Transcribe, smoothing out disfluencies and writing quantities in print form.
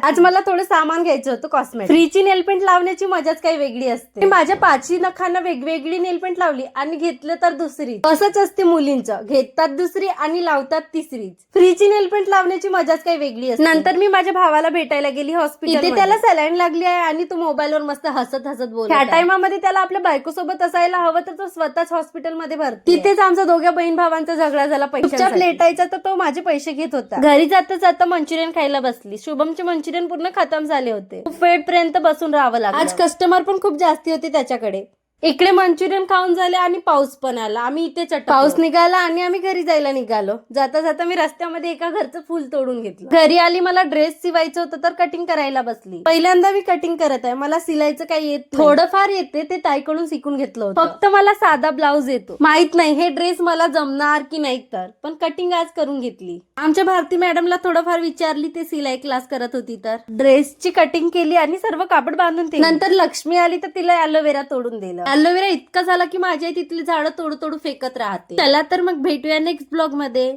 आज मला थोडं सामान घ्यायचं होतं कॉस्मेटिक. फ्रीची नेलपेंट लावण्याची मजाच काही वेगळी असते. मी माझ्या 5 नखांना वेगवेगळी नेलपेंट लावली आणि घेतलं तर दुसरी. असंच असते मुलींचं, घेतात दुसरी आणि लावतात तिसरीच. फ्रीची नेलपेंट लावण्याची मजाच काही वेगळी असते. नंतर मी माझ्या भावाला भेटायला गेली हॉस्पिटल. इथे त्याला सलाईन लागली आहे आणि तो मोबाईलवर मस्त हसत हसत बोलत. ह्या टाइमामध्ये त्याला आपल्या बायकोसोबत असायला हवं, तर तो स्वतःच हॉस्पिटलमध्ये भरती. तिथेच आमचा दोघ्या बहीण भावांचा झगडा झाला पैशांसाठी. लेटायचा तर तो माझे पैसे घेत होता. घरी जाता जाता मंचुरियन खायला बसली. शुभमचे मंचुरियन पूर्ण खतम झाले होते. खूप वेळ पर्यंत बसून राहावं लागलं. आज कस्टमर पण खूप जास्ती होते त्याच्याकडे. इकडे मंचुरियन खाऊन झाले आणि पाऊस पण आला. आम्ही इथे पाऊस निघाला आणि आम्ही घरी जायला निघालो. जाता जाता मी रस्त्यामध्ये एका घरचं फुल तोडून घेतलं. घरी आली, मला ड्रेस शिवायचं होतं तर कटिंग करायला बसली. पहिल्यांदा मी कटिंग करत आहे. मला सिलायचं काही येत, थोडंफार येते, ते ताईकडून शिकून घेतलं होतं. फक्त मला साधा ब्लाऊज येतो. माहित नाही हे ड्रेस मला जमणार की नाही, तर पण कटिंग आज करून घेतली. आमच्या भारती मॅडमला थोडंफार विचारली, ते सिलाई क्लास करत होती, तर ड्रेसची कटिंग केली आणि सर्व कापड बांधून ठेवली. नंतर लक्ष्मी आली तर तिला ॲलोवेरा तोडून दिलं. ॲलोवेरा इतका झाला की माझ्या तिथली झाडं तोडू तोडू फेकत राहते. चला तर मग भेटूया नेक्स्ट ब्लॉग मध्ये.